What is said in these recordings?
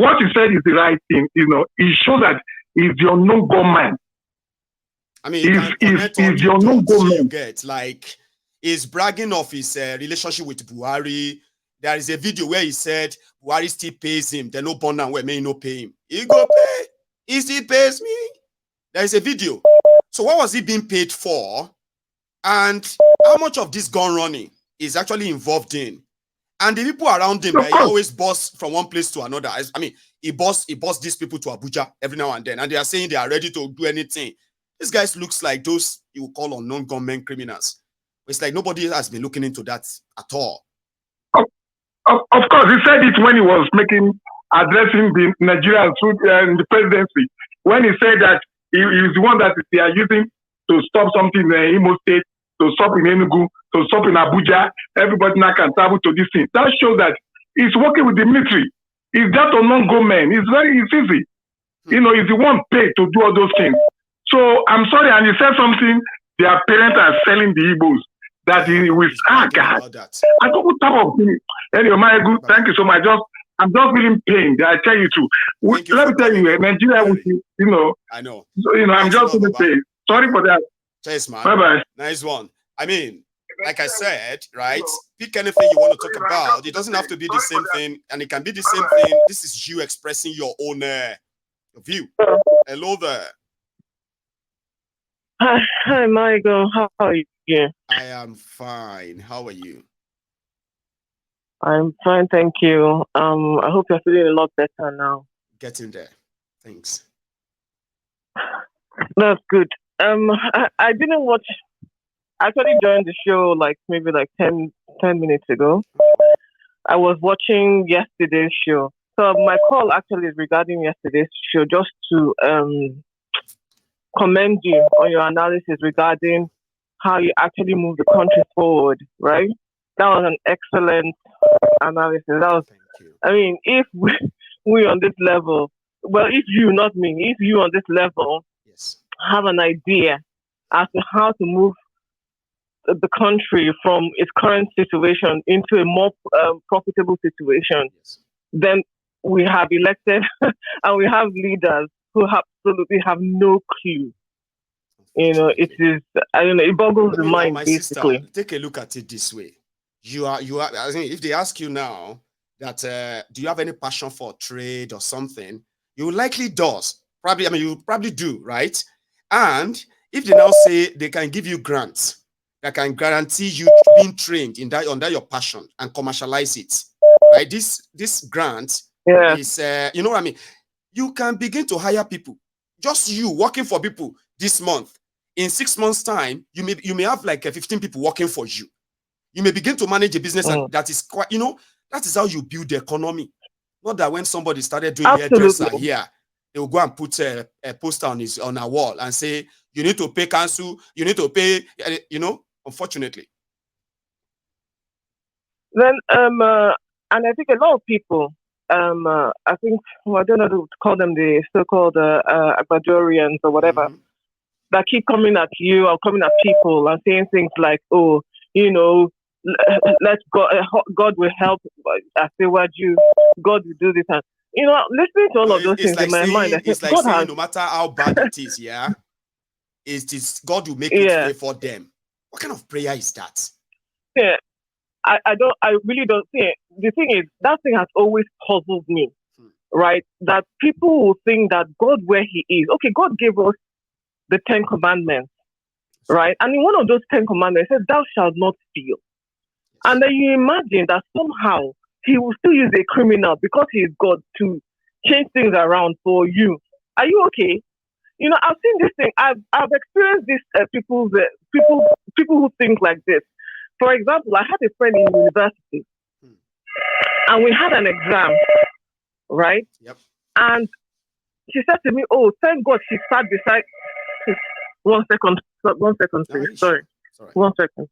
what you said is the right thing. It shows that if you're no government, I mean, you can connect all the dots you get. Like, he's bragging of his relationship with Buhari. There is a video where he said Buhari still pays him. They no born and where may no pay him. He go pay. He still pays me. There is a video. So what was he being paid for? And how much of this gun running is actually involved in? And the people around him, he always boss from one place to another. I mean, he boss these people to Abuja every now and then, and they are saying they are ready to do anything. These guys looks like those you would call unknown gunmen criminals. It's like nobody has been looking into that at all. Of course, he said it when he was addressing the Nigeria through the presidency. When he said that he is the one that they are using to stop something in Imo State, to stop in Enugu, to stop in Abuja. Everybody now can travel to this thing. That shows that he's working with the military. He's that unknown gunman. It's easy. He's the one paid to do all those things. So I'm sorry, and he said something. Their parents are selling the Igbos. That he was God. I don't know what type of thing. Anyway, my good. Thank you so much. I'm just feeling pain. I tell you too. Let me tell you, Nigeria, I know. So, I'm just feeling pain. Sorry for that. Cheers, man. Bye-bye. Nice one. I mean, like I said, right? Pick anything you want to talk about. It doesn't have to be the same thing, and it can be the same thing. This is you expressing your own view. Hello there. Hi, Michael. How are you? I am fine. How are you? I'm fine, thank you. I hope you're feeling a lot better now. Getting there. Thanks. That's good. I didn't watch. I actually joined the show maybe 10 minutes ago. I was watching yesterday's show. So my call actually is regarding yesterday's show, just to commend you on your analysis regarding how you actually move the country forward, right? That was an excellent analysis. I mean, if we on this level, well, if you, not me, if you on this level have an idea as to how to move the country from its current situation into a more profitable situation, then we have elected and we have leaders who absolutely have no clue. It is, I don't know, it boggles the mind, basically. Sister, take a look at it this way. You are, I mean, if they ask you now that, do you have any passion for trade or something, you likely does. Probably, I mean, you probably do, right? And if they now say they can give you grants that can guarantee you being trained in that under your passion and commercialize it, right? This grant is, you know what I mean? You can begin to hire people. Just you working for people this month. In 6 months' time, you may have 15 people working for you. You may begin to manage a business and that is quite, that is how you build the economy. Not that when somebody started doing hairdresser here, they will go and put a poster on a wall and say, you need to pay council, you need to pay, unfortunately. Then, and I think a lot of people, I think, I don't know to call them the so-called Ecuadorians or whatever, that keep coming at you or coming at people and saying things like, oh, let's God will help. I say, what you, God will do this. And, listening to all of those things in my mind, I it's like God saying no matter how bad it is, it is God will make it pray for them. What kind of prayer is that? Yeah, I really don't see it. The thing is, that thing has always puzzled me, right? That people will think that God, where He is, okay, God gave us the 10 commandments, right? And in one of those 10 commandments, it says, thou shalt not steal. And then you imagine that somehow He will still use a criminal because He is God to change things around for you. Are you okay? I've seen this thing. I've experienced this. People who think like this. For example, I had a friend in university, and we had an exam, right? Yep. And she said to me, "Oh, thank God she sat beside." 1 second, please. Sorry. 1 second.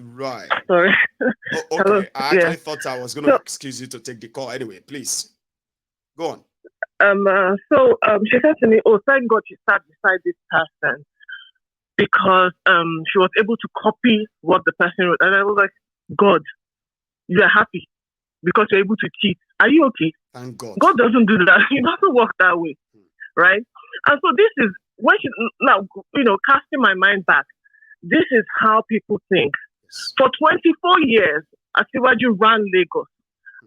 Right. Sorry. Oh, okay. I actually thought I was going to excuse you to take the call. Anyway, please go on. So she said to me, "Oh, thank God she sat beside this person." because she was able to copy what the person wrote. And I was like, God, you are happy because you're able to cheat. Are you okay? Thank God. God doesn't do that. He doesn't work that way, right? And so this is when she, now, casting my mind back, this is how people think. Yes. For 24 years, Asiwaju ran Lagos.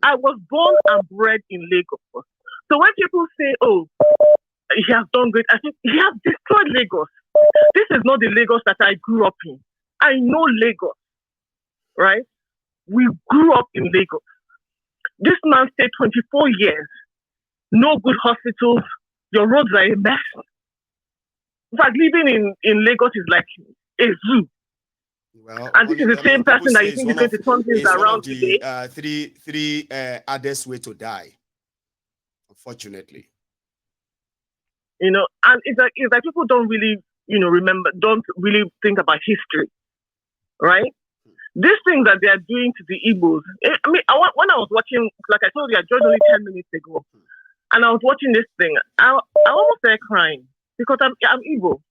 I was born and bred in Lagos. So when people say, oh, he has done great, I think he has destroyed Lagos. This is not the Lagos that I grew up in. I know Lagos, right? We grew up in Lagos. This man stayed 24 years. No good hospitals. Your roads are a mess. In fact, living in Lagos is like a zoo. Well, and this is the same person that you think is going to turn things around today. Three others way to die, unfortunately. And it's like people don't really, don't really think about history, right? These things that they are doing to the Igbos. When I was watching, like I told you, I joined only 10 minutes ago, and I was watching this thing. I almost started crying because I'm Igbo.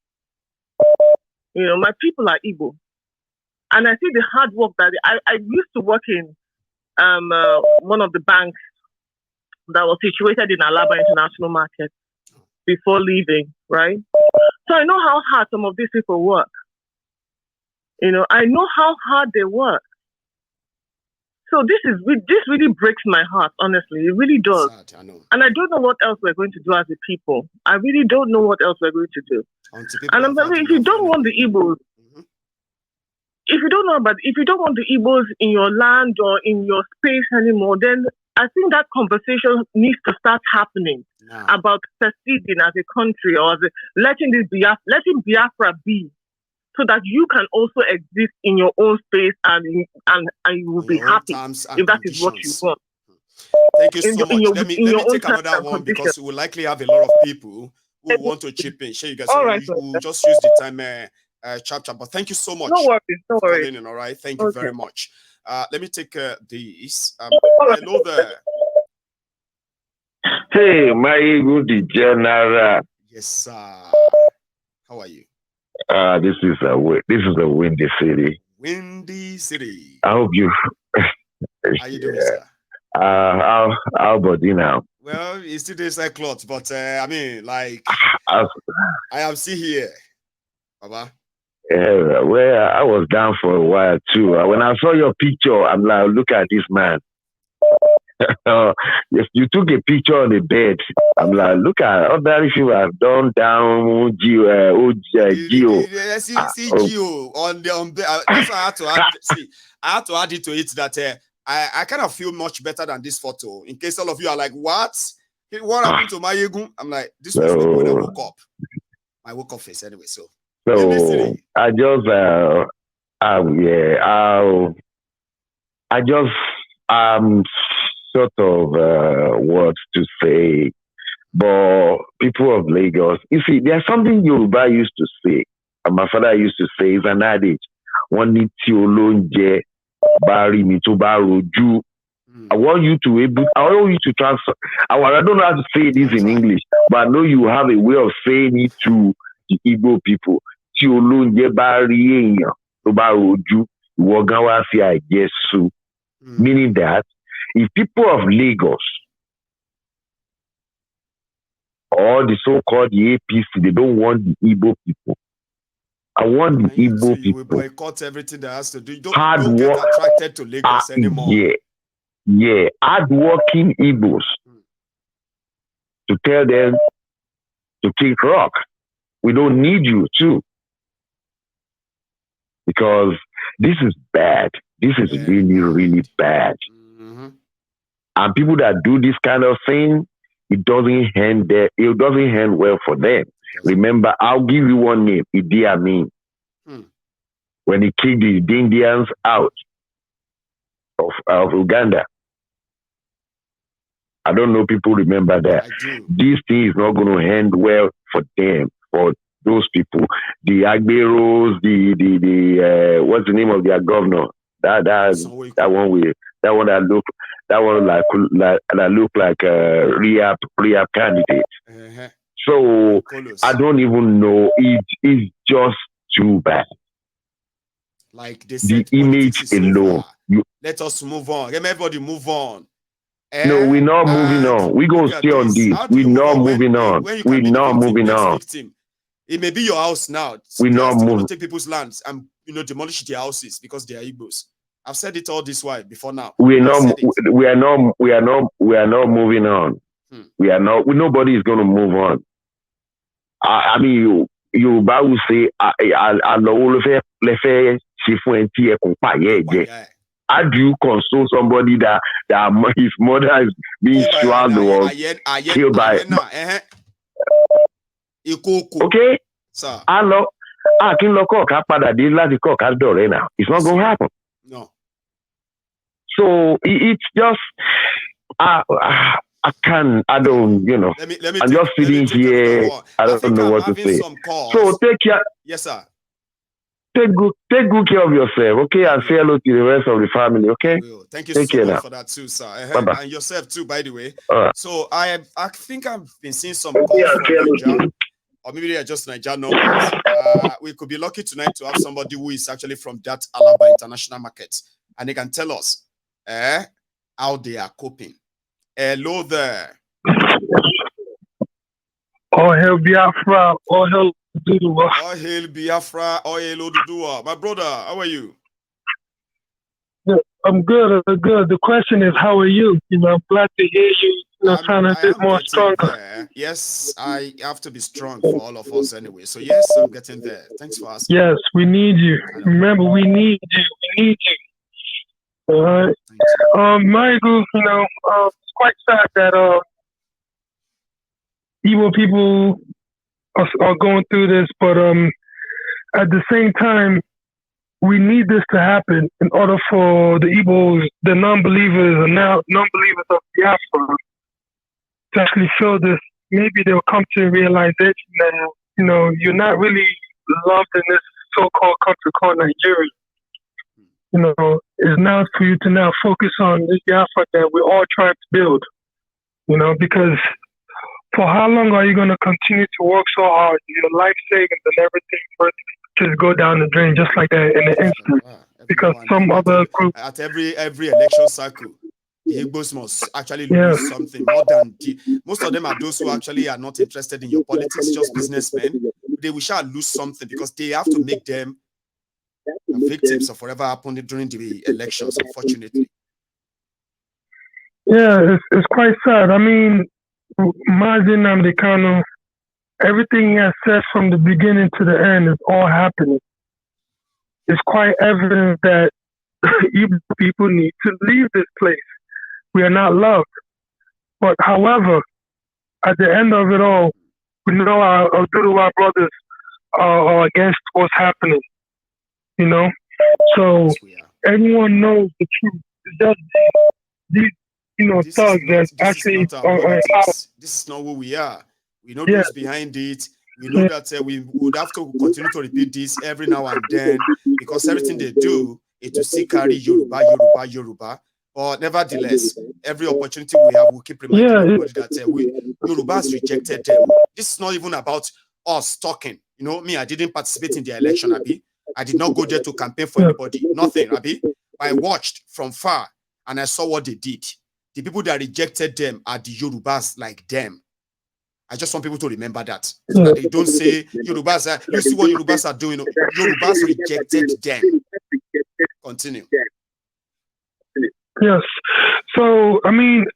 My people are Igbo. And I see the hard work that I used to work in one of the banks that was situated in Alaba International Market before leaving, right? So I know how hard some of these people work. I know how hard they work. So this really breaks my heart, honestly. It really does. Sad, I know. And I don't know what else we're going to do as a people. I really don't know what else we're going to do. And I'm telling you, if you don't want the Igbos, if you don't want the Igbos in your land or in your space anymore, then I think that conversation needs to start happening about seceding as a country or letting Biafra be, so that you can also exist in your own space and you will be happy if that is what you want. Thank you so much. Let me take another one because we will likely have a lot of people who want to chip in. Sure, you guys. We'll just use the time. Chapter, but thank you so much. No worries. In, all right, thank you very much. Let me take this. Hello there. Hey, my good general. Yes, sir. How are you? This is a windy city. Windy city. I hope you. How you doing, sir? How about you now? Well, it's still this cloth, but I mean, like, I am still here, Baba. Yeah, well, I was down for a while too. When I saw your picture, I'm like, look at this man. If you took a picture on the bed, I'm like, look at ordinary people have done down Geo. See Geo on the that's why I had to add. I had to add it to it that I kind of feel much better than this photo. In case all of you are like, what happened to my ego? I'm like, this was when I woke up. My woke up face anyway. So I just sort of words to say, but people of Lagos, you see, there's something Yoruba used to say, and my father used to say, it's an adage. One need to bari mi to baroju. I want you to transfer. I don't know how to say this in English, but I know you have a way of saying it to the Igbo people. Meaning that if people of Lagos or the so-called APC, they don't want the Igbo people. I want the Igbo people. Boycott everything that has to do. Don't get attracted to Lagos anymore. Yeah, hard-working Igbos to tell them to kick rock. We don't need you too. Because this is bad. This is really, really bad. And people that do this kind of thing, it doesn't end there. It doesn't end well for them. Remember, I'll give you one name, Idi Amin. When he kicked the Indians out of Uganda. I don't know people remember that. This thing is not going to end well for them, for those people. The Agberos, the what's the name of their governor? That look like a re-up candidate. So I don't even know. It's just too bad. Like they The said, image politics is alone. over. Let us move on. Let everybody move on. No, we're not moving And on. We're going look to at stay on this. this. How do We're you move not on moving on. when you We're can be the not victim, moving next on. victim? It may be your house now. We're They are not still going moving. to take people's lands and demolish their houses because they are Igbos. I've said it all this while before now. We are not moving on. We are not. Nobody is going to move on. I mean, you will say, how do you console somebody that his mother is being swallowed or killed by? Okay, sir. It's not going to happen. No. So it's just I don't, I'm just sitting here. I don't know what to say. So take care. Yes, sir. Take good care of yourself, okay? And say hello to the rest of the family, okay? Thank you so much for that too, sir. And yourself too, by the way. So I think I've been seeing some calls from Nigeria, or maybe they are just Nigeria numbers. We could be lucky tonight to have somebody who is actually from that Alaba International Market, and they can tell us how they are coping. Hello there. All hail Biafra, all hail Oduduwa. All hail Biafra, all hail Oduduwa. My brother, how are you? I'm good, I'm good. The question is, how are you? I'm glad to hear you, sound a bit more stronger. There. Yes, I have to be strong for all of us anyway. So yes, I'm getting there. Thanks for asking. Yes, we need you. Remember, we need you. We need you. All right. Michael, it's quite sad that Igbo people are going through this, but at the same time, we need this to happen in order for the Igbos, the non-believers, and now non-believers of Biafra, to actually feel this. Maybe they'll come to a realization that you're not really loved in this so-called country called Nigeria. It's now for you to now focus on this Biafra that we're all trying to build. Because for how long are you going to continue to work so hard, your life savings and everything, for it to just go down the drain just like that in an instant? Because some other group at every election cycle, the Igbos must actually lose something more than most of them are those who actually are not interested in your politics, just businessmen. They will shall lose something because they have to make them victims of whatever happened during the elections, unfortunately. Yeah, it's quite sad. I mean, Mazin Namdekano, everything he has said from the beginning to the end is all happening. It's quite evident that people need to leave this place. We are not loved. But however, at the end of it all, we know our Oduduwa brothers are against what's happening. So anyone knows the truth. It's just these thugs that actually this is not who we are. We know those behind it. We know that we would have to continue to repeat this every now and then because everything they do is to see carry Yoruba. But nevertheless, every opportunity we have, we keep reminding everybody that Yoruba has rejected them. This is not even about us talking. Me, I didn't participate in the election, Abi. I did not go there to campaign for anybody. Nothing, Abi. I watched from far and I saw what they did. The people that rejected them are the Yorubas like them. I just want people to remember that. So that they don't say Yorubas are, you see what Yorubas are doing. Yorubas rejected them. Continue. Yes. So, I mean,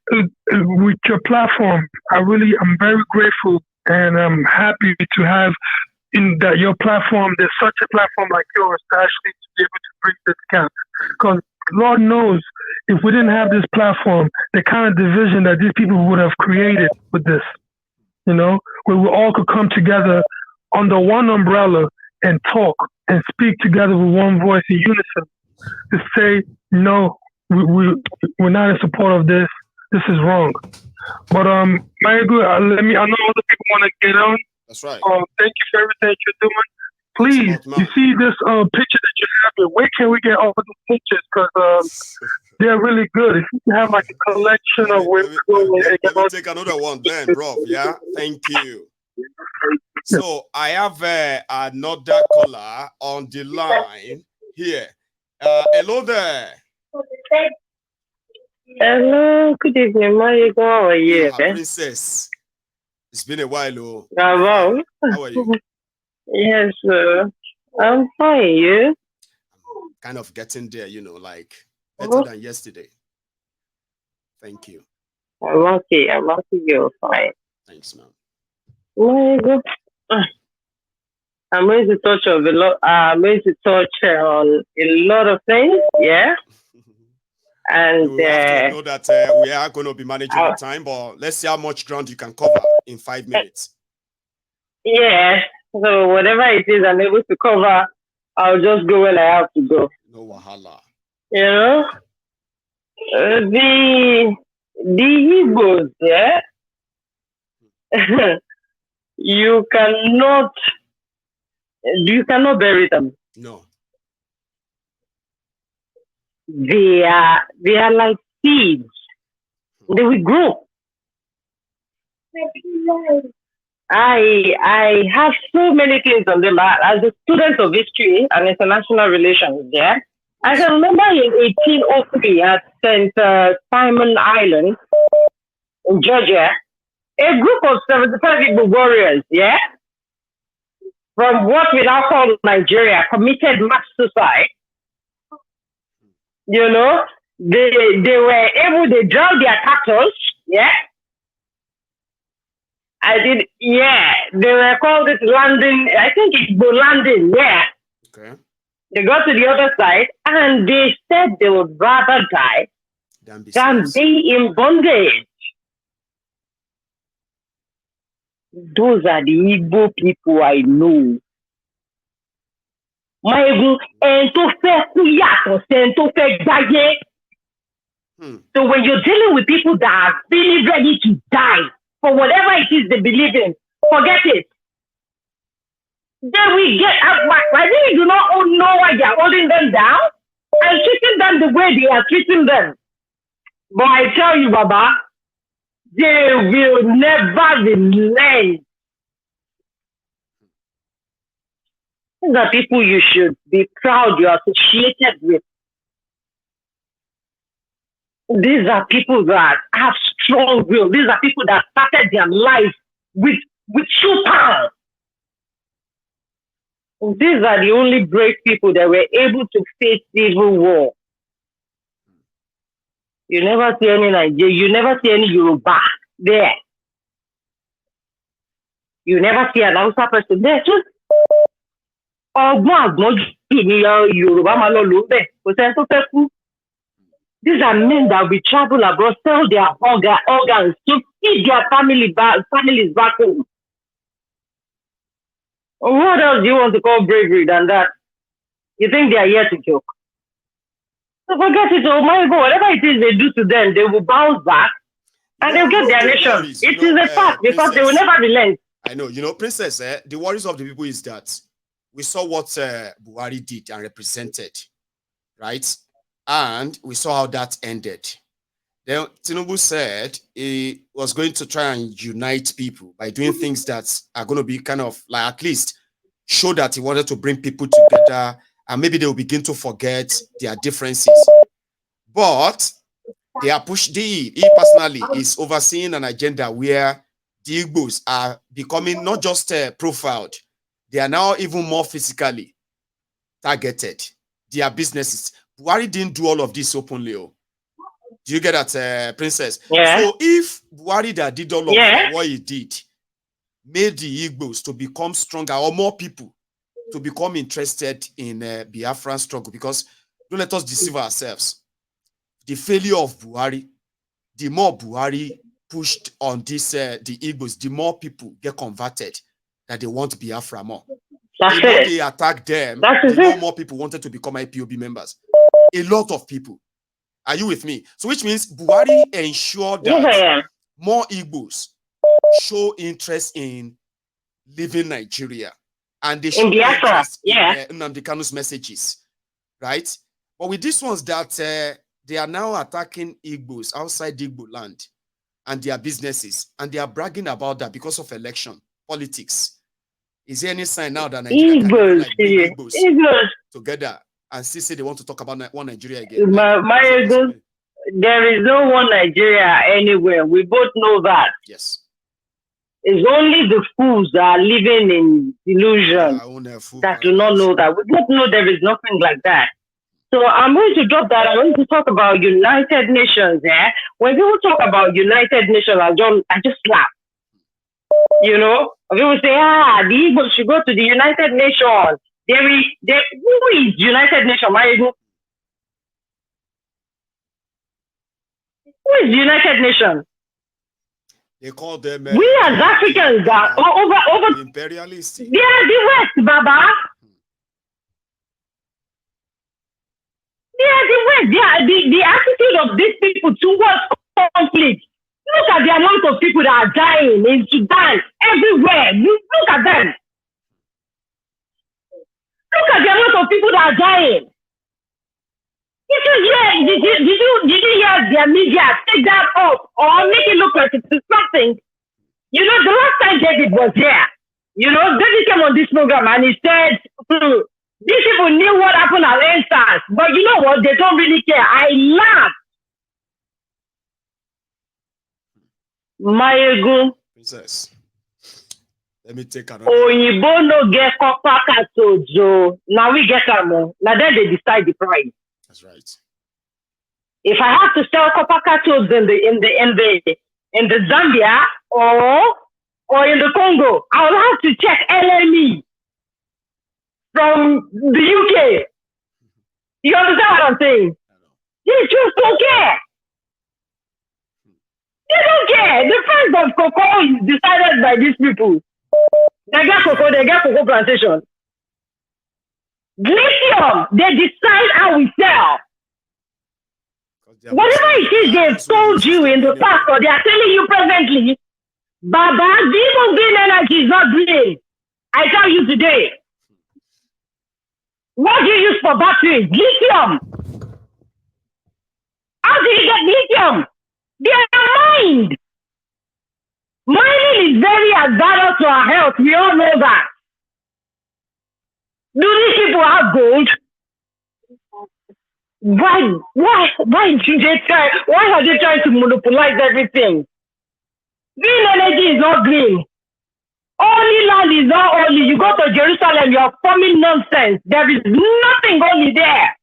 with your platform, I'm very grateful and I'm happy to have in that your platform, there's such a platform like yours to actually be able to bring this gap. Because Lord knows, if we didn't have this platform, the kind of division that these people would have created with this, where we all could come together under one umbrella and talk and speak together with one voice in unison to say, no, we're not in support of this. This is wrong. But I know other people want to get on. That's right. Thank you for everything you're doing. Please, you see this picture that you have here. Where can we get all of these pictures? Because they're really good. If you can have like a collection of where let me take another one then, bro. Yeah, thank you. So I have another caller on the line here. Hello there. Hello, good evening, Mario. How are you? Princess. It's been a while, oh. Hello. How are you? Yes, I'm fine. You? I'm kind of getting there, you know, like better than yesterday. Thank you. I'm lucky you're fine. Thanks, man. Mario, I'm going to touch on on a lot of things. Yeah. And you have to know that we are going to be managing the time, but let's see how much ground you can cover in 5 minutes. Yeah. So whatever it is I'm able to cover, I'll just go when I have to go. No wahala. You know, the Igbos, yeah. you cannot bury them. No. They are like seeds. They will grow. I have so many things on them as a student of history and international relations. Yeah, I can remember in 1803 at St. Simon Island in Georgia, a group of 75 Igbo warriors, yeah, from what we now call Nigeria, committed mass suicide. You know, they were able to drown their cattle, yeah. They were called it landing, I think it's landing, yeah. Okay. They got to the other side and they said they would rather die than be in bondage. Those are the Igbo people I know. So when you're dealing with people that are really ready to die for whatever it is they believe in, forget it. Then we get up. I really do not know why they are holding them down and treating them the way they are treating them. But I tell you, Baba, they will never relent. These are people you should be proud you're associated with. These are people that have strong will. These are people that started their life with true power. These are the only brave people that were able to face civil war. You never see any Nigeria, you never see any Yoruba there. You never see an Hausa person there. Just these are men that will travel abroad, sell their organs to feed their families back home. What else do you want to call bravery than that? You think they are here to joke? So forget it, oh my God, whatever it is they do to them, they will bounce back and they'll get their nation. It is a fact because they will never relent. I know, Princess, the worries of the people is that we saw what Buhari did and represented, right? And we saw how that ended. Then Tinubu said he was going to try and unite people by doing things that are going to be kind of like at least show that he wanted to bring people together and maybe they will begin to forget their differences. But they are pushed. He personally is overseeing an agenda where the Igbos are becoming not just profiled, they are now even more physically targeted. Their businesses. Buhari didn't do all of this openly. Oh. Do you get that, Princess? Yeah. So if Buhari that did all of what he did made the Igbos to become stronger or more people to become interested in Biafran struggle, because don't let us deceive ourselves. The failure of Buhari, the more Buhari pushed on this, the Igbos, the more people get converted that they want Biafra more. The more they attack them, the more people wanted to become IPOB members. A lot of people. Are you with me? So which means Buhari ensured that more Igbos show interest in leaving Nigeria. And they show interest in Nnamdi Kanu's messages. Right? But with these ones that they are now attacking Igbos outside Igbo land and their businesses. And they are bragging about that because of election, politics. Is there any sign now that Nigeria can even, like, bring Igbos together and still say they want to talk about one Nigeria again? There is no one Nigeria anywhere. We both know that. Yes. It's only the fools that are living in delusion that do not know that. We both know there is nothing like that. So I'm going to drop that. I'm going to talk about United Nations. Yeah, when people talk about United Nations, I just laugh. You know, people say, the Igbo should go to the United Nations. Who is United Nations? Who is the United Nations? They call them. We as Africans are over imperialists. They are the West, Baba. They are the West. They are the attitude of these people towards conflict. Look at the amount of people that are dying in Sudan, everywhere. Look at them. Look at the amount of people that are dying. Did you hear their media take that up or make it look like it's something? You know, the last time David was here, you know, David came on this program and he said, these people knew what happened at Enstars, but you know what? They don't really care. I laughed. My Princess, let me take another. Oyibo no get copper cathodes. Now we get them. Now then they decide the price. That's right. If I have to sell copper cathodes in the Zambia or in the Congo, I will have to check LME from the UK. You understand what I'm saying? They just don't care. They don't care. The price of cocoa is decided by these people. They get cocoa plantation. Lithium, they decide how we sell. Whatever it is they've told you in the past, or they are telling you presently, Baba, even green energy is not green. I tell you today. What do you use for batteries? Lithium. How do you get lithium? They are mined. Mining is very hazardous to our health. We all know that. Do these people have gold? Why do they try? Why are they trying to monopolize everything? Green energy is not green. Only land is not only. You go to Jerusalem, you're forming nonsense. There is nothing only there.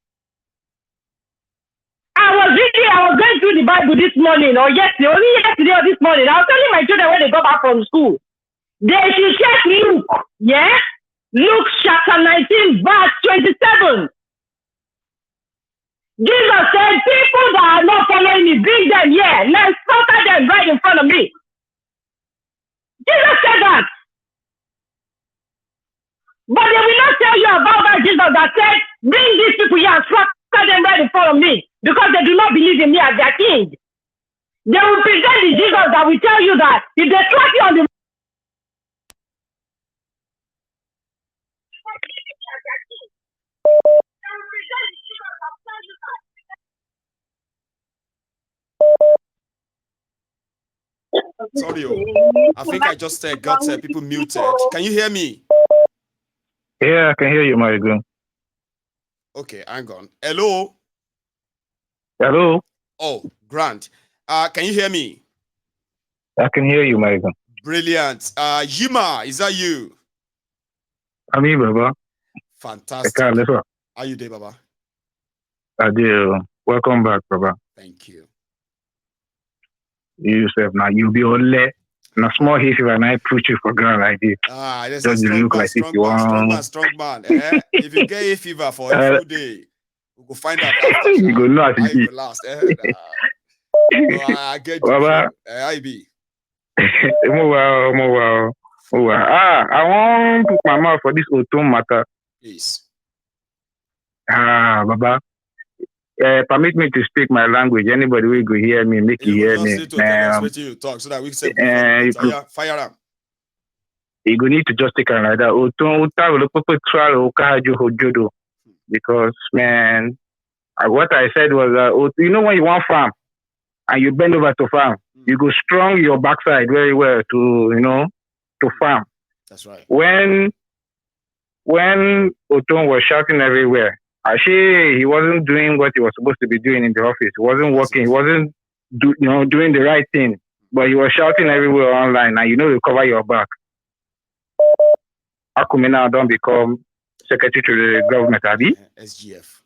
I was going through the Bible this morning, or yesterday, only yesterday or this morning. I was telling my children when they go back from school, they should check Luke, yeah? Luke chapter 19, verse 27. Jesus said, people that are not following me, bring them here. Let's slaughter them right in front of me. Jesus said that. But they will not tell you about that Jesus that said, bring these people here and slaughter them right in front of me, because they do not believe in me as their king. They will present the Jesus that will tell you that if they slap you on the Sorry, I think I just got people muted. Can you hear me? Yeah, I can hear you, Marigo. Okay, hang on. Hello? Hello? Oh, Grant. Can you hear me? I can hear you, Marigo. Brilliant. Yima, is that you? I'm here, Baba. Fantastic. How you doing, Baba? I do. Welcome back, Baba. Thank you. You yourself now, you'll be all let. Now, small hill if I put you for ground like this. That's a strong man. If you get a fever for a full day, we go find out. You go not. I will last. I get Baba. I be. I want to put my mouth for this autumn matter. Please. Baba. Permit me to speak my language. Anybody will go hear me, make you hear me. You talk so that we can say fire up. You go need to just take it like that. Because man, what I said was you know when you want farm and you bend over to farm, you go strong your backside very well to farm. That's right. When Oton was shouting everywhere, actually he wasn't doing what he was supposed to be doing in the office. He wasn't working. He wasn't doing the right thing. But he was shouting everywhere online, and you cover your back. Akume now don't become secretary to the government, Abi. SGF.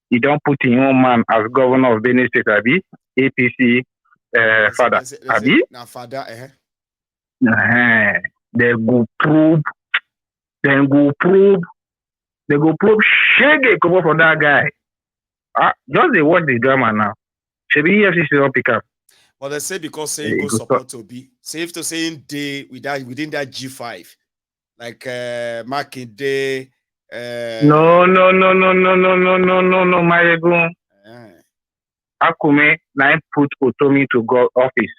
You don't put in your man as governor of Benin State, Abi. APC father, Abi. Now father, They go probe. Shege come up for that guy. Just they watch the drama now. Should be EFCC don't pick up. Well, they say because saying go support to be safe to saying day within that G5, like marking day. No, my ego. Akume now put Otomi to go office.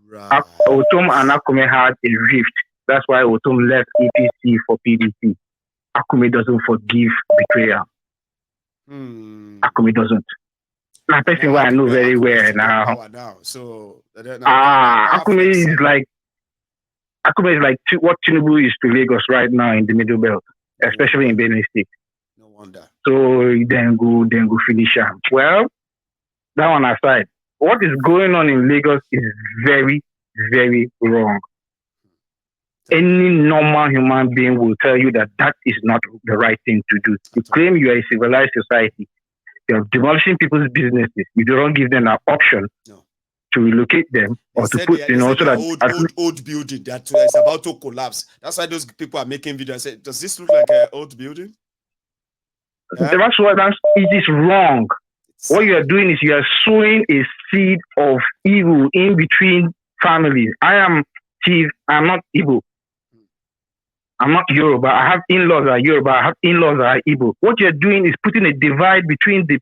Right. Otom and Akume had a rift. That's why Otom left EPC for PDP. Akume doesn't forgive betrayal. Akume doesn't. Now, person who I know very well now. So Akume is like what Tinubu is to Lagos right now in the Middle Belt, especially in Benin State. No wonder. So then go finish him. Well, that one aside, what is going on in Lagos is very, very wrong. Any normal human being will tell you that is not the right thing to do. You claim you are a civilized society. You're demolishing people's businesses. You don't give them an option to relocate them or to put, so that old building that is about to collapse. That's why those people are making videos and say, does this look like an old building? It is wrong. What you are doing is you are sowing a seed of evil in between families. I am Chief. I'm not Igbo. I'm not Yoruba. I have in-laws that are Yoruba. I have in-laws that are Igbo. What you're doing is putting a divide between the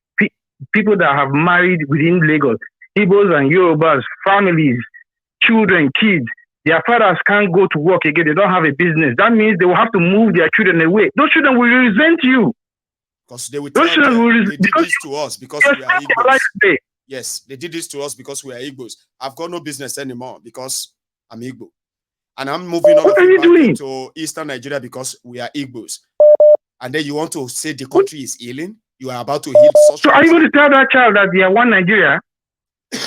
people that have married within Lagos. Igbos and Yorubas, families, children, kids. Their fathers can't go to work again. They don't have a business. That means they will have to move their children away. Those children will resent you. Because they will tell them they did this to us because we are Igbos. Yes, they did this to us because we are Igbos. I've got no business anymore because I'm Igbo. And I'm moving on back to Eastern Nigeria because we are Igbos. And then you want to say the country is healing? You are about to heal such. So are you going to tell that child that they are one Nigeria? So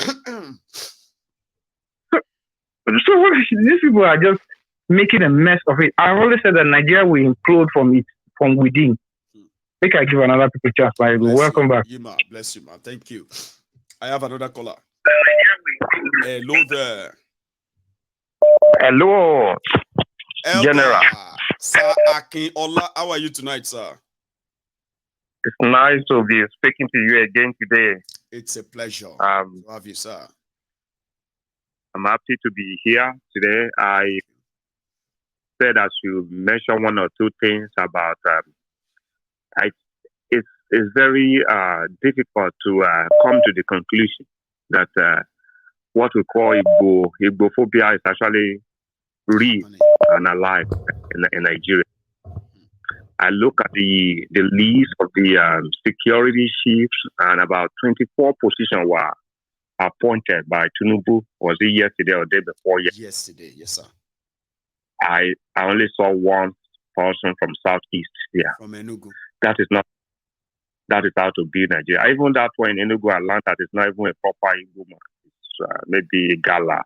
these people are just making a mess of it. I've always said that Nigeria will implode from within. I think I give another people chance. Welcome back. Bless you, man. Thank you. I have another caller. Hello there. Hello, General. Sir Akin Ola, how are you tonight, sir? It's nice to be speaking to you again today. It's a pleasure to have you, sir. I'm happy to be here today. I said I should mention one or two things about. It's very difficult to come to the conclusion that what we call Igbophobia is actually real and alive in Nigeria. I look at the list of the security chiefs, and about 24 positions were appointed by Tinubu. Was it yesterday or the day before? Yesterday, yes, sir. I only saw one person from Southeast here. From Enugu. That is how to be Nigeria. Even that one in Enugu, I learned that it's not even a proper Igbo. It's maybe a Gala,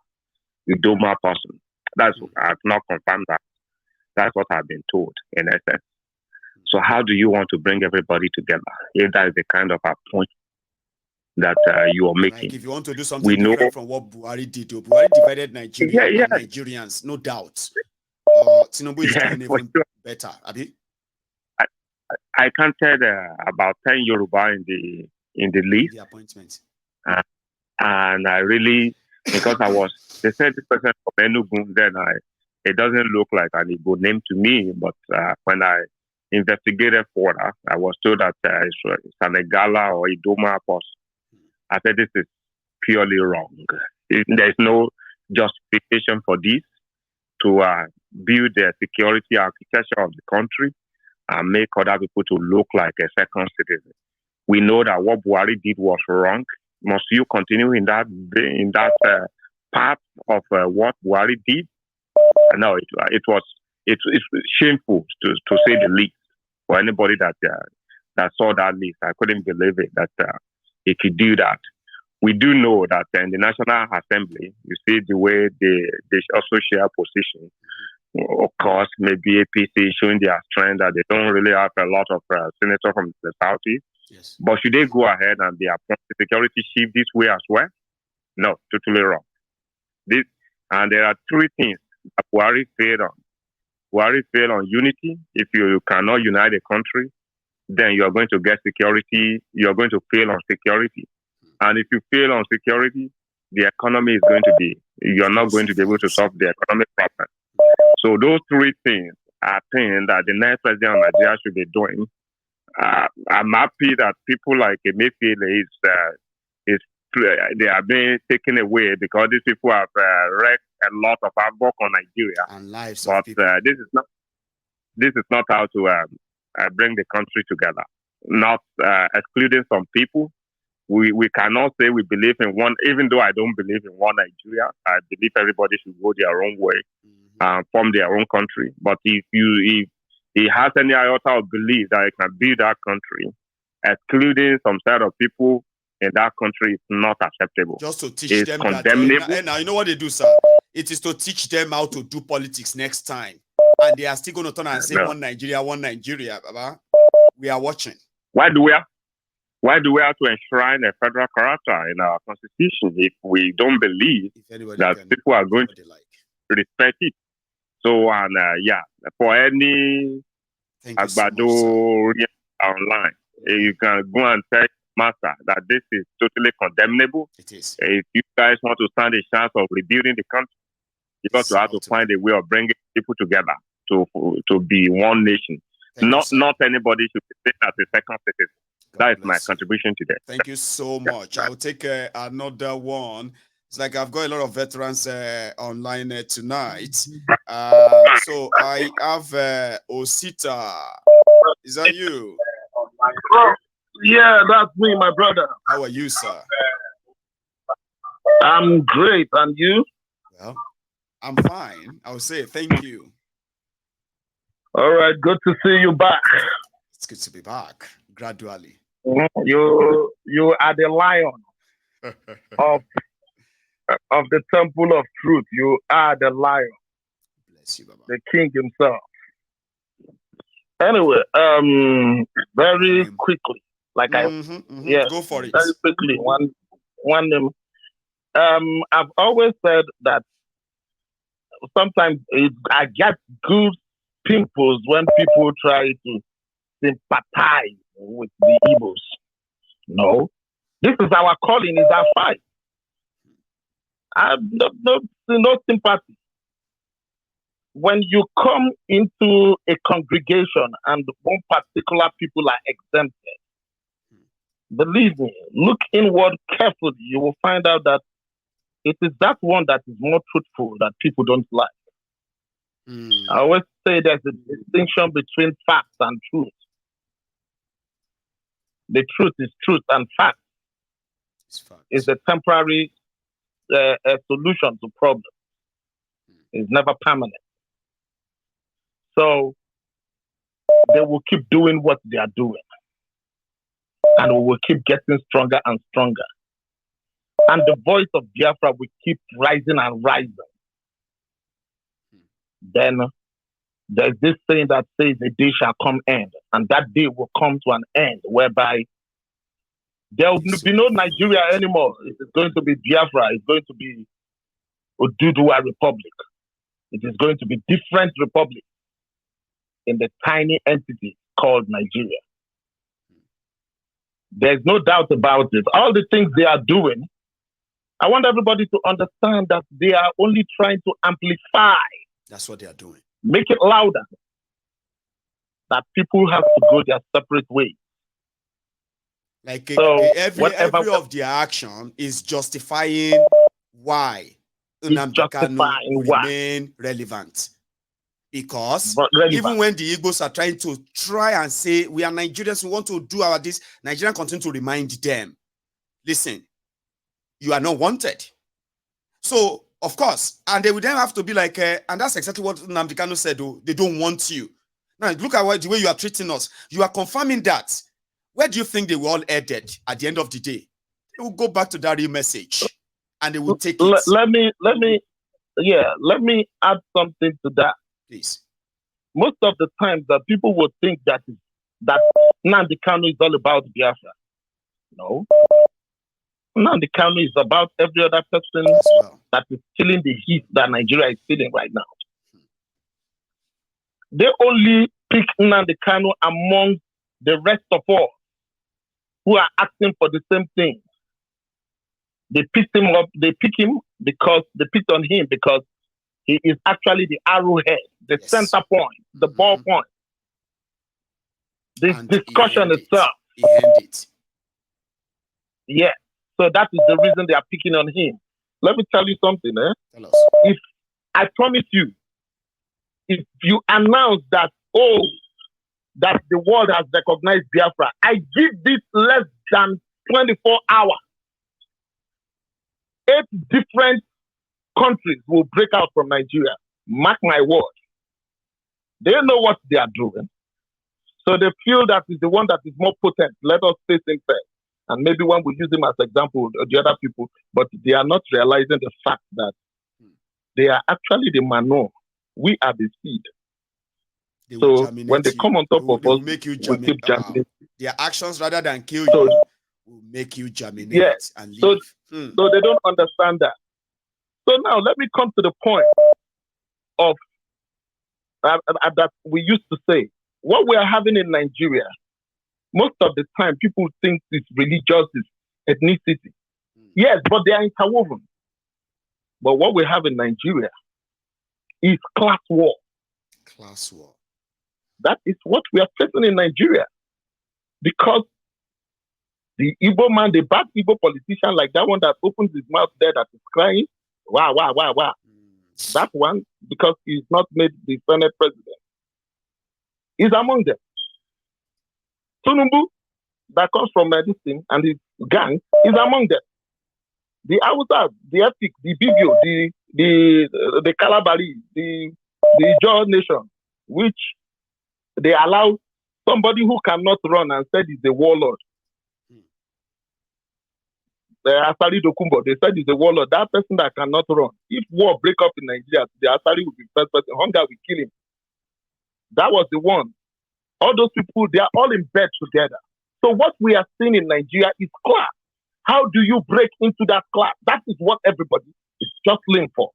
Idoma person. I've not confirmed that. That's what I've been told in essence. So how do you want to bring everybody together if that is the kind of appointment that you are making? Like if you want to do something different from what Buhari did, Buhari divided Nigeria and Nigerians, no doubt. Tinubu is doing even better, Abi? I counted about 10 Yoruba in the list. The appointments. And I really, because they said this person from Enugu, then it doesn't look like an Igbo name to me, but when I investigated further, I was told that it's an Igala or Idoma person. I said this is purely wrong. There's no justification for this to build the security architecture of the country and make other people to look like a second citizen. We know that what Buhari did was wrong. Must you continue in that path of what Buhari did? No, it's shameful to say the least for anybody that saw that list. I couldn't believe it that he could do that. We do know that in the National Assembly, you see the way they also share positions. Of course, maybe APC showing their strength that they don't really have a lot of senators from the Southeast. Yes. But should they go ahead and be appointed security chief this way as well? No, totally wrong. And there are three things that Buhari failed on. Buhari failed on unity. If you cannot unite a country, then you are going to get security. You are going to fail on security. And if you fail on security, the economy is going to be, you're not going to be able to solve the economic problem. So those three things are things that the next president of Nigeria should be doing. I'm happy that people like Emefiele they are being taken away because these people have wreaked a lot of havoc on Nigeria. And lives but of people. This is not how to bring the country together. Not excluding some people. We cannot say we believe in one, even though I don't believe in one Nigeria. I believe everybody should go their own way and form their own country. But if he has any iota of belief that it can build that country, excluding some set of people in that country is not acceptable. Just to teach it's them condemnable. that. Now, you know what they do, sir? It is to teach them how to do politics next time. And they are still going to turn and say, one Nigeria, Baba. We are watching. Why do we have to enshrine a federal character in our constitution if we don't believe that people are going to respect it? So, and for any Agbado online, you can go and tell Master that this is totally condemnable. It is. If you guys want to stand a chance of rebuilding the country, you got to have to find a way of bringing people together to be one nation. Not anybody should be seen as a second citizen. That is my contribution today. Thank you so much. I'll take another one. It's like I've got a lot of veterans online tonight. So I have Osita. Is that you? Yeah, that's me, my brother. How are you, sir? I'm great. And you? Well, I'm fine. I would say thank you. All right, good to see you back. It's good to be back, gradually. You are the lion of the temple of truth. You are the lion. Bless you, Baba. The king himself. Anyway, very quickly, like go for it. Very quickly, one. I've always said that sometimes I get good pimples when people try to sympathize with the Igbos. No, this is our calling, is our fight. I have no sympathy. When you come into a congregation and one particular people are exempted, believe me, look inward carefully. You will find out that it is that one that is more truthful that people don't like. I always say there's a distinction between facts and truth. The truth is truth, and fact is a temporary solution to problems. It's never permanent. So they will keep doing what they are doing, and we will keep getting stronger and stronger. And the voice of Biafra will keep rising and rising. Then there's this saying that says a day shall come end, and that day will come to an end whereby there will be no Nigeria anymore. It is going to be Biafra. It's going to be Oduduwa Republic. It is going to be different republics in the tiny entity called Nigeria. There's no doubt about it. All the things they are doing, I want everybody to understand that they are only trying to amplify. That's what they are doing. Make it louder. That people have to go their separate ways. Like every of their action is justifying why Nnamdi Kanu remain relevant. Because even when the Igbos are trying to and say, we are Nigerians, we want to do our this, Nigerians continue to remind them, listen, you are not wanted. So Of course. And they would then have to be like, and that's exactly what Nnamdi Kanu said, though. They don't want you. Now, look at the way you are treating us. You are confirming that. Where do you think they were all headed at the end of the day? They will go back to that real message and they will take it. Let me add something to that. Please. Most of the time that people would think that Nnamdi Kanu is all about Biafra. No. Nnamdi Kanu is about every other person that is feeling the heat that Nigeria is feeling right now. They only pick Nnamdi Kanu among the rest of us who are asking for the same thing. They picked him up. They pick him because they picked on him because he is actually the arrowhead, the center point, the ball point. This discussion itself. He ended it. Yeah. So that is the reason they are picking on him. Let me tell you something. Tell us. If I promise you, if you announce that, that the world has recognized Biafra, I give this less than 24 hours. 8 different countries will break out from Nigeria. Mark my word. They know what they are doing. So they feel that is the one that is more potent. Let us face him first. And maybe when we use him as example, the other people, but they are not realizing the fact that they are actually the manure. We are the seed. So when they come on top of us, make you we keep germinating. Their actions, rather than kill you, will make you germinate and live. So they don't understand that. So now let me come to the point of that we used to say, what we are having in Nigeria, most of the time people think it's religious, it's ethnicity. Yes, but they are interwoven. But what we have in Nigeria is class war. Class war. That is what we are facing in Nigeria. Because the Igbo man, the bad Igbo politician like that one that opens his mouth there that is crying, wow. That one, because he's not made the Senate president, is among them. Tinubu, that comes from this thing, and his gang, is among them. The Hausa, the Ethnic, the Bibio, the Kalabari, the Jaw Nation, which they allow somebody who cannot run and said he's a warlord. The Asari Dokubo, they said he's a warlord. That person that cannot run. If war break up in Nigeria, the Asari will be first person. Hunger will kill him. That was the one. All those people, they are all in bed together. So what we are seeing in Nigeria is class. How do you break into that class? That is what everybody is jostling for.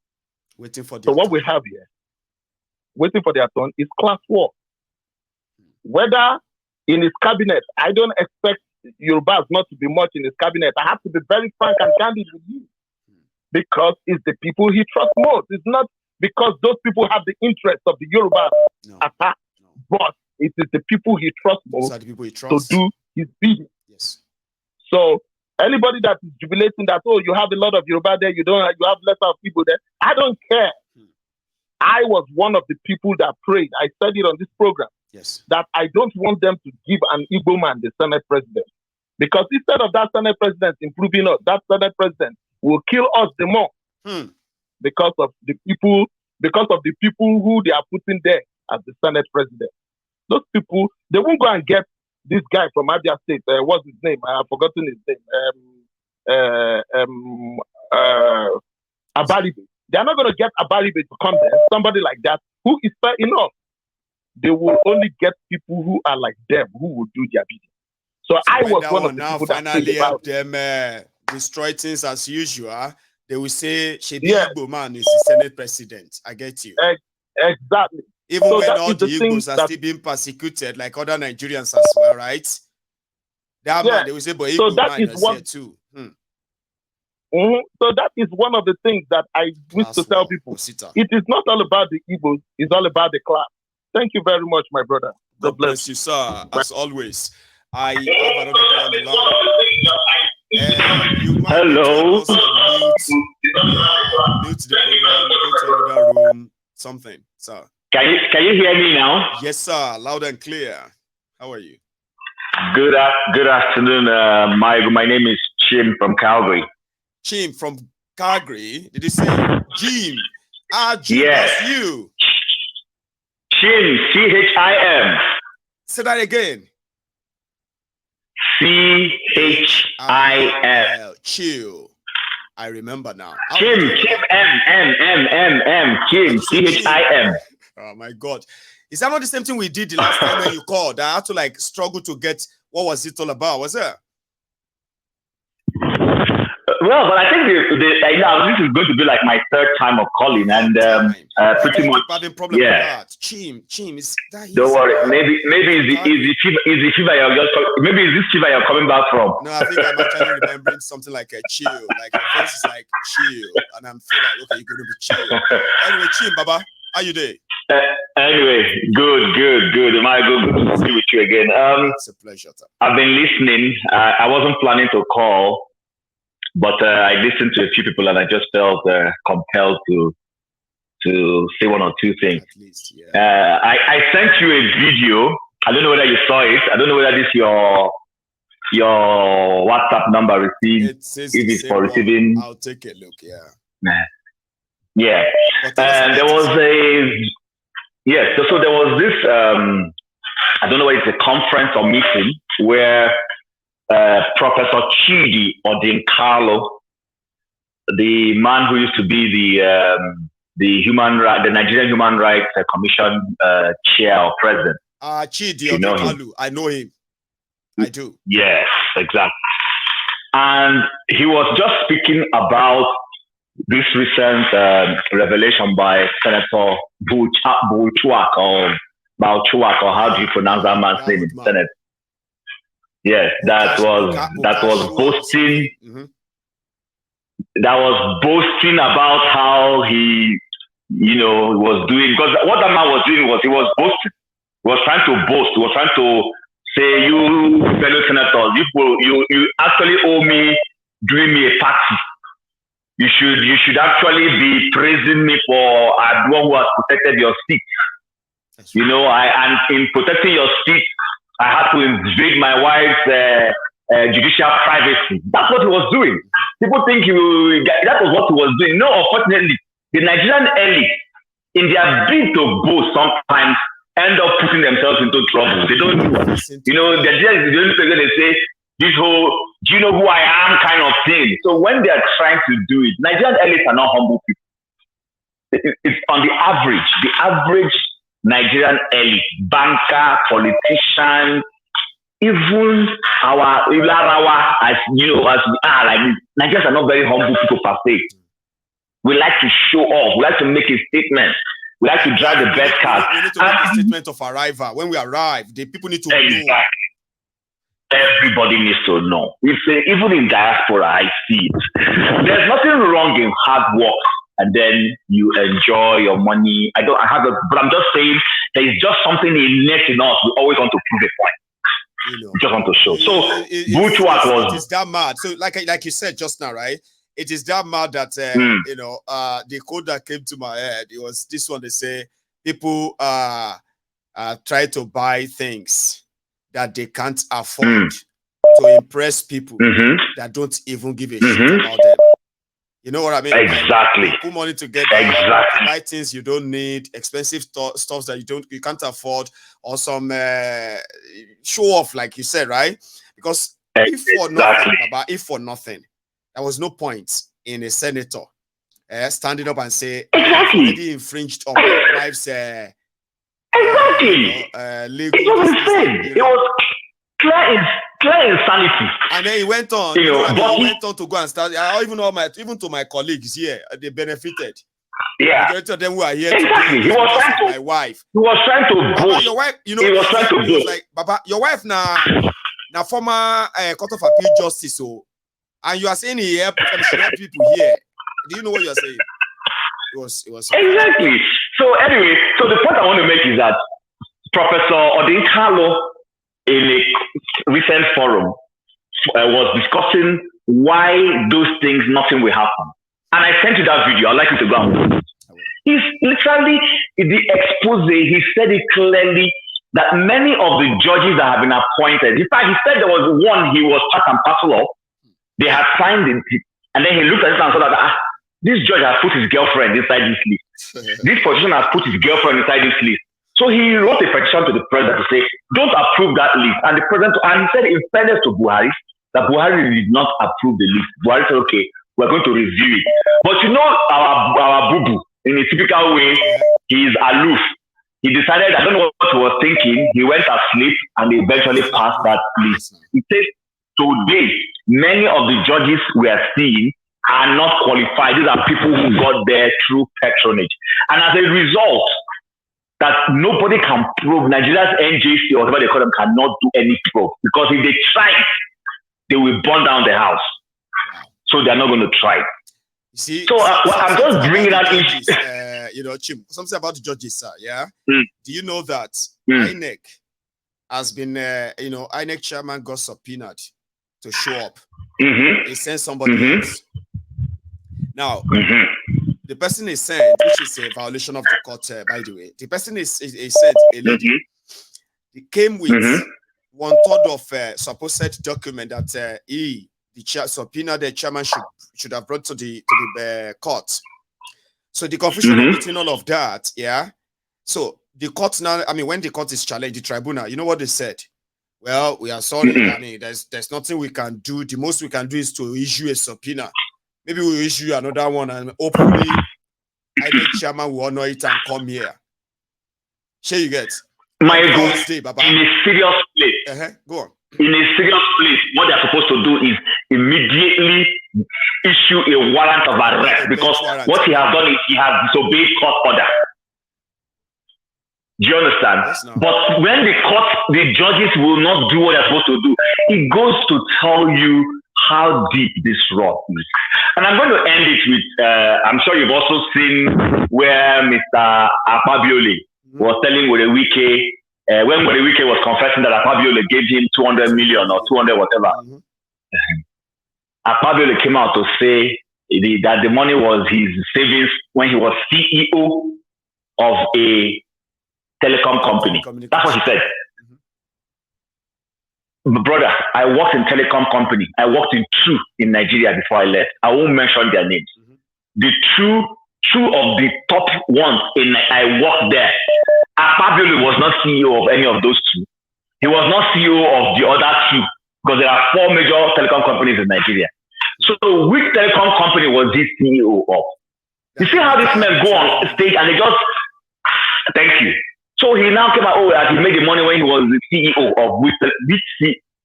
Waiting for so what we have here, waiting for their turn, is class war. Whether in his cabinet, I don't expect Yorubas not to be much in his cabinet. I have to be very frank and candid with you. Because it's the people he trusts most. It's not because those people have the interest of the Yorubas attack, but it is the people he trusts most to do his bidding. Yes. So anybody that is jubilating that, you have a lot of Yoruba there, you have less of people there, I don't care. I was one of the people that prayed. I said it on this program. Yes. That I don't want them to give an Igbo man the Senate president. Because instead of that Senate president improving us, that Senate president will kill us the more. Because of the people who they are putting there as the Senate president. Those people, they won't go and get this guy from Abia State. What's his name? I have forgotten his name. Abaribe. They are not going to get Abaribe to come there. Somebody like that who is fair enough. They will only get people who are like them, who will do their bidding. So I was one of the people that finally help them destroy things as usual. They will say, Igbo man is the Senate president. I get you. Exactly. Even so when all the Igbos are still being persecuted, like other Nigerians as well, right? Man, they will say, but Igbo man is here too. So that is one of the things that I wish to tell people. It is not all about the Igbos. It's all about the class. Thank you very much, my brother. God bless you, sir. As always, I have another call on the line. You might Hello. Mute the program, go to another room, something. So can you hear me now? Yes, sir. Loud and clear. How are you? Good afternoon. My name is Chim from Calgary. Chim from Calgary. Did you say Jim? Jim, Yes. that's you. Chim, C-H-I-M. Say that again. C-H-I-M. Chill. I remember now. Chim, M. Chim, C-H-I-M. Oh my God. Is that not the same thing we did the last time when you called? I had to like struggle to get what was it all about. Was it? Well, but I think this is going to be like my third time of calling, and pretty much. Having problem with that. Chim is that easy? Don't worry. Maybe it's the fever you're just. Maybe it's this fever you're coming back from. No, I think I'm actually remembering something like a chill. Like the voice is like chill, and I'm feeling like okay, you're gonna be chill. Anyway, Chim, Baba, how you doing? Anyway, good. Am I good to see with you again? It's a pleasure. I've been listening. I wasn't planning to call, but I listened to a few people and I just felt compelled to say one or two things. At least, yeah. I sent you a video. I don't know whether you saw it. I don't know whether this your WhatsApp number received. It says if it's for receiving. I'll take a look. Yeah. Yeah. And there was so there was this. I don't know whether it's a conference or meeting where Professor Chidi Odinkalo, the man who used to be the Nigerian Human Rights Commission chair or president. Chidi Odinkalo, I know him. I do. Yes, exactly. And he was just speaking about this recent revelation by Senator Bouchouak or how do you pronounce that man's name in the Senate? Yes, that was boasting. Mm-hmm. That was boasting about how he, was doing. Because what that man was doing was he was boasting. He was trying to boast. He was trying to say, "You fellow senators, you actually owe me doing me a party. You should actually be praising me for the one who has protected your seat. And in protecting your seat, I had to invade my wife's judicial privacy." That's what he was doing. People think that was what he was doing. No, unfortunately, the Nigerian elite, in their bid to boast, sometimes end up putting themselves into trouble. They don't do it. The only thing they say, this whole, do you know who I am kind of thing. So when they are trying to do it, Nigerian elites are not humble people. It's on the average Nigerian elite, banker, politician, even our as we are, like Nigerians are not very humble people per se. We like to show off. We like to make a statement. We like to drive the best cars. We need to make a statement of arrival. When we arrive, the people need to know. Everybody needs to know. Even in diaspora, I see it. There's nothing wrong in hard work, and then you enjoy your money. but I'm just saying there is just something innate in us. We always want to prove a point. We just want to show. So Bouchouak was. It is that mad. So like you said just now, right? It is that mad that the code that came to my head. It was this one. They say people try to buy things that they can't afford to impress people that don't even give a shit about them. You know what I mean? Exactly. Like, put money together, buy things you don't need, expensive stuff that you can't afford, or some show off, like you said, right? Because if for nothing, there was no point in a senator standing up and say, "I've already infringed on my wife's legal." It was insane. It was clear insanity. And then he went on. He went on to go and start. I even know even to my colleagues here, they benefited. Yeah. The majority of them who are here exactly. Today, he was trying to. My wife. He was trying to boast. Your wife, he was trying to boast. Like, Baba, your wife now former Court of Appeal justice. So, and you are saying he helped people here. Do you know what you are saying? It was exactly. So anyway, the point I want to make is that Professor Odinkalo in a recent forum was discussing why those things, nothing will happen. And I sent you that video. I'd like you to go and watch it. He's literally, the expose, he said it clearly that many of the judges that have been appointed, in fact, he said there was one he was part and parcel of. They had signed And then he looked at it and saw that this judge has put his girlfriend inside this list. This politician has put his girlfriend inside this list. So he wrote a petition to the president to say, don't approve that list. And the president, and he said in fairness to Buhari, that Buhari did not approve the list. Buhari said, okay, we're going to review it. But you know, our boo-boo, in a typical way, he is aloof. He decided, I don't know what he was thinking. He went asleep and eventually passed that list. He said, today, many of the judges we are seeing are not qualified. These are people who got there through patronage. And as a result, that nobody can probe, Nigeria's NJC or whatever they call them cannot do any probe. Because if they try, they will burn down the house. So they're not going to try. You see, so I'm just bringing that in. Chim, something about the judges, sir. Yeah. Do you know that INEC has been, INEC chairman got subpoenaed to show up. He sent somebody else. Now, the person is sent, which is a violation of the court, by the way. The person is sent a lady. He came with 1/3 of supposed document that subpoena the chairman should have brought to the court. So the confusion between all of that, yeah. So the court now, I mean, when the court is challenged, the tribunal, you know what they said? Well, we are sorry. I mean, there's nothing we can do. The most we can do is to issue a subpoena. Maybe we'll issue another one, and hopefully, INEC chairman will honor it and come here. Sure, you get. My God, in a serious place. Go on. In a serious place, what they're supposed to do is immediately issue a warrant of arrest, because what he has done is he has disobeyed court order. Do you understand? Yes, no. But when the judges will not do what they're supposed to do, it goes to tell you how deep this rot is. And I'm going to end it with, I'm sure you've also seen where Mr. Akpabiole was telling Wike, when Wike was confessing that Akpabiole gave him 200 million or 200 whatever. Akpabiole came out to say that the money was his savings when he was CEO of a telecom company. That's what he said. Brother, I worked in telecom company. I worked in two in Nigeria before I left. I won't mention their names. The two of the top ones I worked there. Akpabiole was not CEO of any of those two. He was not CEO of the other two, because there are 4 major telecom companies in Nigeria. So which telecom company was he CEO of? You see how these men go on stage and they just, thank you. So he now came out, he made the money when he was the CEO of which,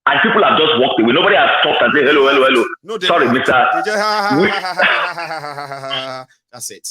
and people have just walked away. Nobody has stopped and said, hello. No, sorry, Mr. That's it.